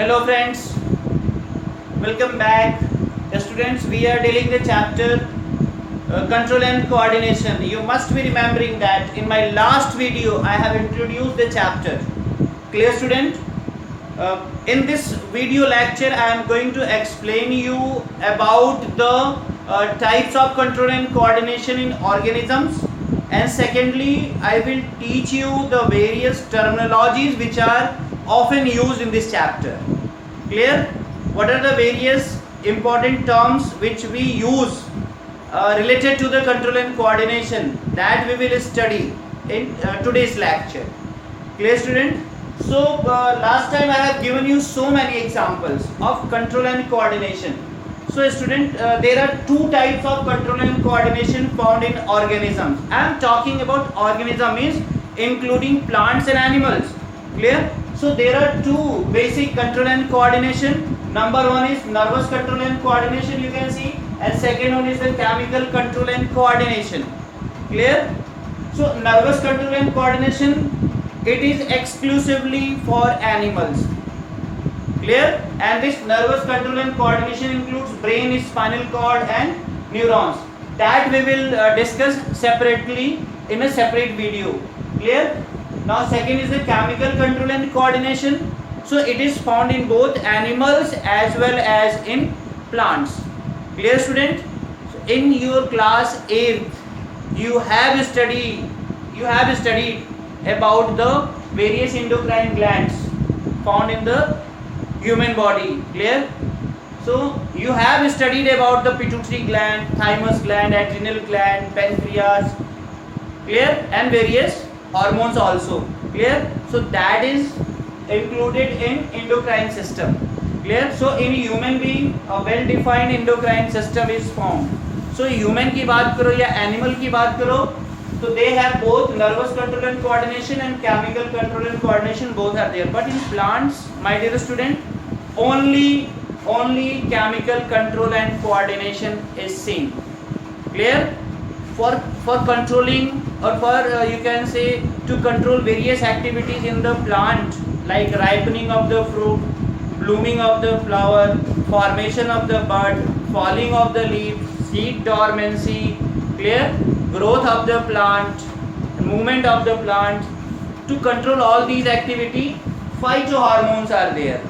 Hello friends, welcome back. Students, we are dealing the chapter control and coordination. You must be remembering that in my last video I have introduced the chapter. Clear student? In this video lecture I am going to explain you about the types of control and coordination in organisms, and secondly I will teach you the various terminologies which are often used in this chapter. Clear? What are the various important terms which we use related to the control and coordination, that we will study in today's lecture. Clear student? So last time I have given you so many examples of control and coordination. So student, there are two types of control and coordination found in organisms. I am talking about organism means including plants and animals. Clear? So there are two basic control and coordination. Number one is nervous control and coordination, you can see, and second one is the chemical control and coordination. Clear? So nervous control and coordination, it is exclusively for animals. Clear? And this nervous control and coordination includes brain, spinal cord and neurons. That we will discuss separately in a separate video. Clear? Now second is the chemical control and coordination. So it is found in both animals as well as in plants. Clear student? So in your class 8th you have studied about the various endocrine glands found in the human body. Clear? So you have studied about the pituitary gland, thymus gland, adrenal gland, pancreas. Clear? And various hormones also. Clear? So that is included in endocrine system. Clear? So in human being a well defined endocrine system is found. So human की बात करो या animal की बात करो, so they have both nervous control and coordination and chemical control and coordination, both are there. But in plants, my dear student, only chemical control and coordination is seen. Clear? For controlling or for you can say to control various activities in the plant, like ripening of the fruit, blooming of the flower, formation of the bud, falling of the leaf, seed dormancy. Clear? Growth of the plant, movement of the plant. To control all these activities, phytohormones are there.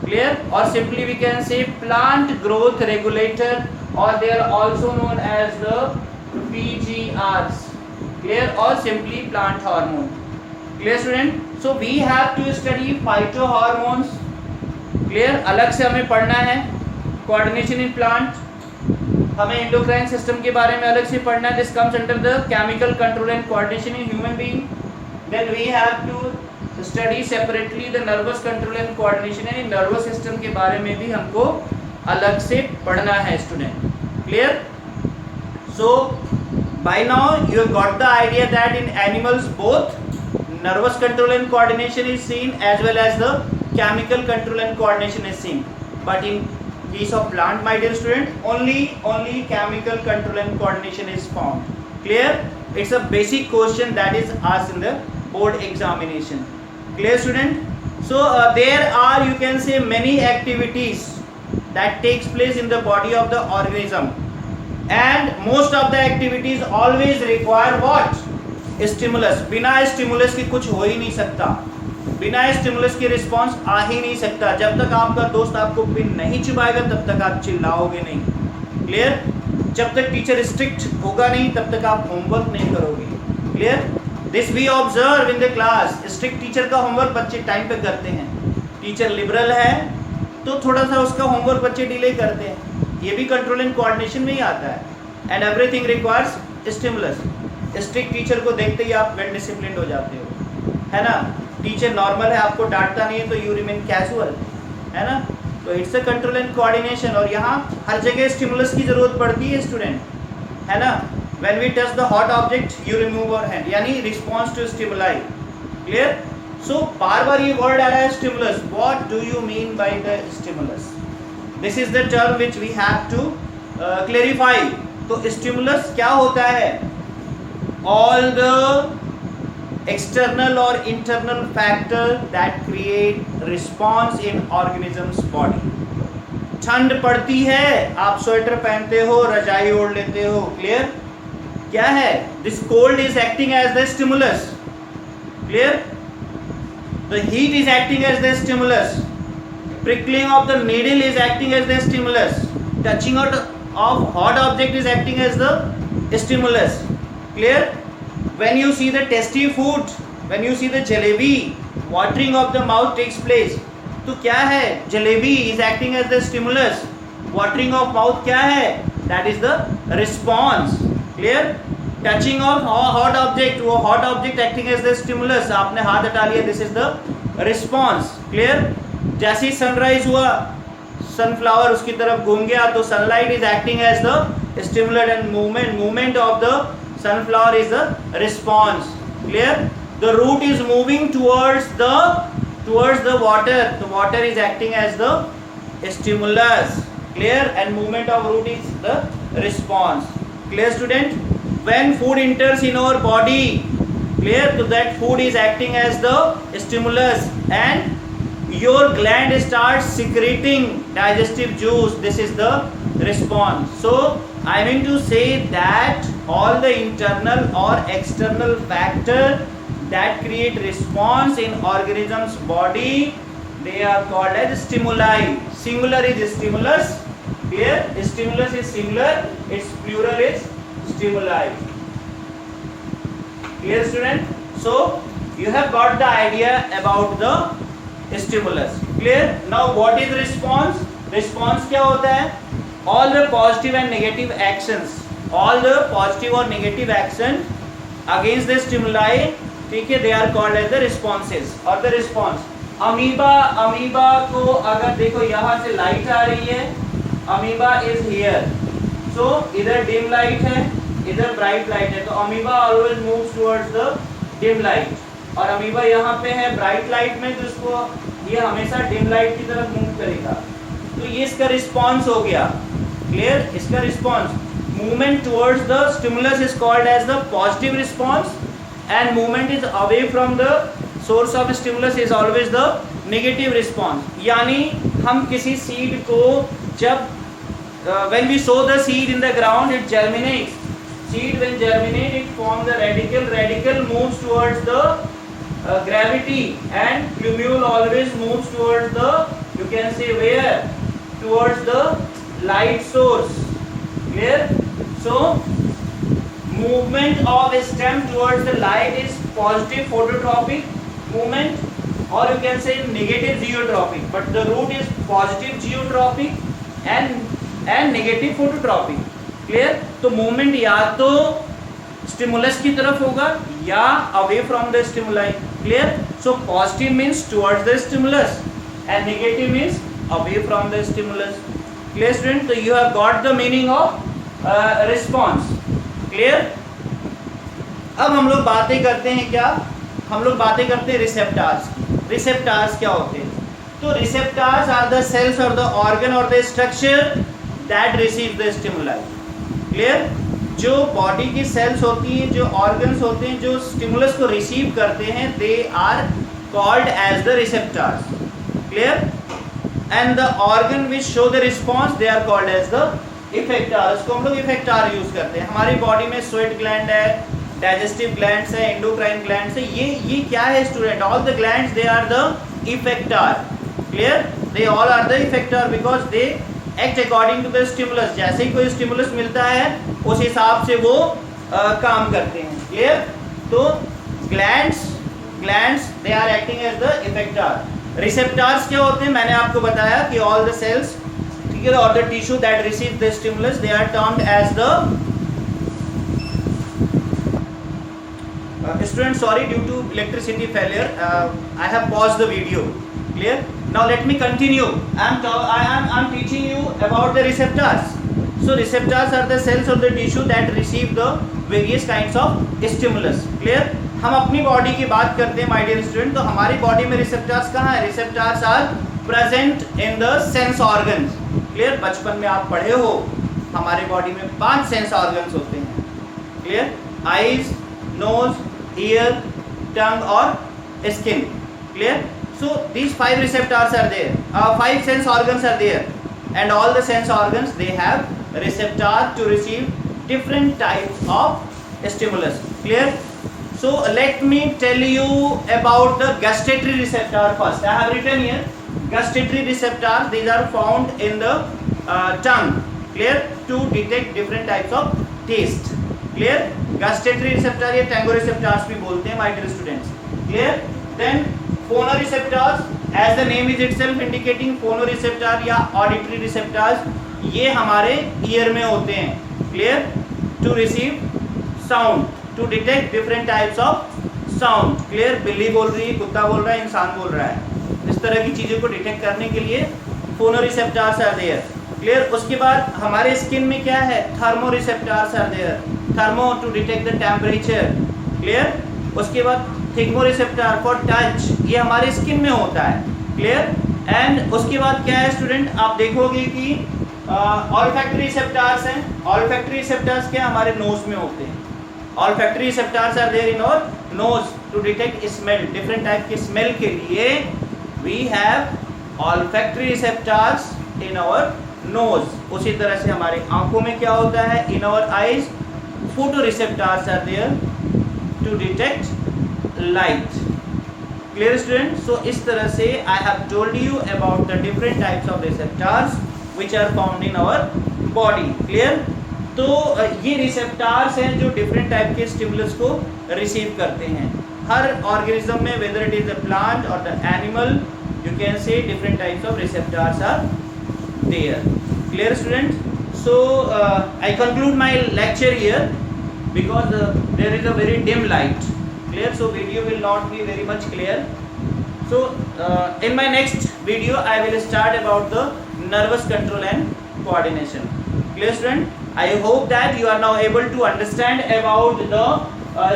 Clear? Or simply we can say plant growth regulator, or they are also known as the PGRs. Clear? Or simply plant hormone. Clear student? So we have to study phytohormones. Clear? अलग से हमें पढ़ना है. Coordination in plant, हमें endocrine system के बारे में अलग से पढ़ना है. This comes under the chemical control and coordination in human being. Then we have to study separately the nervous control and coordination, and nervous system के बारे में भी हमको अलग से पढ़ना है student. Clear? So by now you have got the idea that in animals both nervous control and coordination is seen as well as the chemical control and coordination is seen. But in case of plant, my dear student, only chemical control and coordination is found. Clear? It's a basic question that is asked in the board examination. Clear student? So there are, you can say, many activities that takes place in the body of the organism, and most of the activities always require what? Stimulus. बिना stimulus के कुछ हो ही नहीं सकता. बिना stimulus के response आ ही नहीं सकता. जब तक आपका दोस्त आपको पिन नहीं चुभाएगा तब तक आप चिल्लाओगे नहीं. Clear? जब तक टीचर स्ट्रिक्ट होगा नहीं तब तक आप होमवर्क नहीं करोगे. Clear? This we observe in the class. Strict teacher का होमवर्क बच्चे टाइम पे करते हैं. टीचर लिबरल है तो थोड़ा सा उसका होमवर्क बच्चे डिले करते हैं. ये भी कंट्रोल एंड कोऑर्डिनेशन में ही आता है. And everything requires stimulus. Strict teacher को देखते ही आप वेल डिसिप्लिन्ड हो जाते हो, है ना. टीचर नॉर्मल है, आपको डांटता नहीं है तो यू रिमेन कैजुअल, है ना. तो it's a control and coordination. और यहाँ हर जगह स्टिमुलस की जरूरत पड़ती है स्टूडेंट, है ना. When we touch the hot object you remove our hand, यानी response to stimuli. Clear? So बार बार ये वर्ड आ रहा है stimulus. What do you mean by the stimulus? This is the term which we have to clarify. तो stimulus क्या होता है? all the external or internal factor that create response in organism's body. ठंड पड़ती है, आप स्वेटर पहनते हो, रजाई ओढ़ लेते हो, क्लियर? क्या है? This cold is acting as the stimulus, clear? The heat is acting as the stimulus, prickling of the needle is acting as the stimulus, touching out of hot object is acting as the stimulus, clear? When you see the tasty food, when you see the jalebi, watering of the mouth takes place. तो क्या है? Jalebi is acting as the stimulus, watering of mouth क्या है? That is the response, clear? Touching of hot object, वो hot object acting as the stimulus, आपने हाथ हटा लिया, this is the response, clear? जैसे ही सनराइज हुआ, सनफ्लावर उसकी तरफ घूम गया, तो sunlight is acting as the stimulate and movement of the sunflower is the response, clear? The root is moving towards the water, the water is acting as the stimulus, clear? And movement of root is the response, clear student? When food enters in our body, clear, तो that food is acting as the stimulus and your gland starts secreting digestive juice, this is the response. So I mean to say that all the internal or external factor that create response in organism's body, they are called as stimuli. Singular is stimulus, clear? Stimulus is singular, its plural is stimuli, clear student? So you have got the idea about the stimulus, clear? Now what is response? Response क्या होता है? All the positive and negative actions, all the positive or negative action against the stimuli, ठीक है, they are called as the responses or the response. Amoeba को अगर देखो यहाँ से लाइट आ रही है, अमीबा is here, so इधर dim light है, इधर bright light है, तो amoeba always moves towards the dim light. और अमीबा यहाँ पे है ब्राइट लाइट में, तो इसको ये हमेशा डिम लाइट की तरफ मूव करेगा, तो ये इसका रिस्पॉन्स हो गया, क्लियर? इसका response, movement towards the stimulus is called as the positive response and movement is away from the source of stimulus is always the negative response. यानी हम किसी सीड को जब when we sow the seed in the ground, it germinates. Seed when germinate, it forms the radical moves towards the gravity, and plumule always moves towards the, you can say where, towards the light source, clear? So movement of a stem towards the light is positive phototropic movement, or you can say negative geotropic, but the root is positive geotropic and negative phototropic, clear? तो movement या तो stimulus की तरफ होगा या away from the stimuli, clear? So positive means towards the stimulus and negative means away from the stimulus, clear student? तो you have got the meaning of response, clear? अब हम लोग बातें करते हैं क्या? हम लोग बातें करते हैं रिसेप्टार्स. रिसेप्टार्स क्या होते हैं? तो रिसेप्टार्स आर द सेल्स और द ऑर्गन और the structure that receive the stimuli, clear? जो बॉडी की सेल्स होती हैं, जो ऑर्गन्स होते हैं, जो स्टिमुलस को रिसीव करते हैं, they are called as the receptors, clear? And the organ which show the response, they are called as the effector. इसको हम लोग इफेक्टार यूज करते हैं. हमारी बॉडी में स्वेट ग्लैंड है, डाइजेस्टिव ग्लैंड्स है, एंडोक्राइन ग्लैंड्स है, ये क्या है student? All the glands, they are the effector, clear? They all are the effector because they act according to the stimulus. जैसे ही कोई स्टिमुलस मिलता है उस हिसाब से वो काम करते हैं, क्लियर? तो glands they are acting as the effector. Receptors क्या होते हैं? मैंने आपको बताया कि ऑल द सेल्स, ठीक है, और the tissue that receive the stimulus, they are termed as the students, sorry, due to electricity failure, I have paused the video, clear? Now let me continue. I'm teaching you about the receptors. So receptors are the cells of the tissue that receive the various kinds of stimulus, clear? हम अपनी body की बात करते हैं, my dear student. तो हमारी body में receptors कहाँ है? Receptors are present in the sense organs, clear? बचपन में आप पढ़े हो, हमारी बॉडी में 5 सेंस ऑर्गन्स होते हैं, clear? Eyes, nose, ear, tongue or skin. Clear? So these 5 receptors are there, 5 sense organs are there, and all the sense organs, they have receptor to receive different types of stimulus. Clear? So let me tell you about the gustatory receptor first. I have written here gustatory receptors. These are found in the tongue. Clear? To detect different types of taste. Clear? Gustatory receptor या tangoreceptors भी बोलते हैं, my dear students. Clear? Then phonoreceptors, as the name is itself indicating, phonoreceptor या auditory receptors, ये हमारे ear में होते हैं. Clear? To receive sound, to detect different types of sound. Clear? बिल्ली बोल रही है, कुत्ता बोल रहा है, इंसान बोल रहा है, इस तरह की चीज़ों को डिटेक्ट करने के लिए phonoreceptors are there. क्लियर? उसके बाद हमारे स्किन में क्या है? Thermoreceptors are there, thermo to detect the temperature. Clear? उसके बाद थिग्मोरिसेप्टर फॉर टच, ये हमारे स्किन में होता है. क्लियर? एंड उसके बाद क्या है स्टूडेंट, आप देखोगे कि ऑल्फैक्टरी रिसेप्टर्स हैं. ऑल्फैक्टरी रिसेप्टर्स क्या हमारे नोज में होते हैं. Olfactory receptors are there in our nose to detect smell. Different type के स्मेल के लिए we have olfactory receptors in our nose. उसी तरह से हमारे आंखों में क्या होता है? In our eyes photo receptors are there to detect light. Clear student? So इस तरह से I have told you about the different types of receptors which are found in our body. Clear? तो ये रिसेप्टर्स हैं जो different type के stimulus को receive करते हैं. हर ऑर्गेनिज्म में, whether it is a plant और the animal, you can say different types of receptors are there. Clear student? So I conclude my lecture here because there is a very dim light. Clear? So video will not be very much clear. So in my next video I will start about the nervous control and coordination. Clear student? I hope that you are now able to understand about the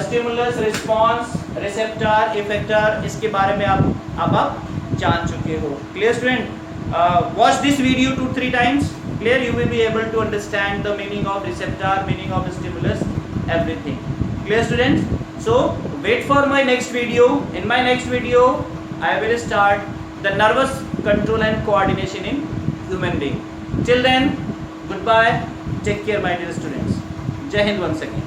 stimulus, response, receptor, effector. इसके बारे में आप जान चुके हो. Clear student? Watch this video 2-3 times. Clear? You will be able to understand the meaning of receptor, meaning of stimulus, everything. Clear students? So wait for my next video. In my next video I will start the nervous control and coordination in human being. Till then, goodbye, take care my dear students. Jai Hind once again.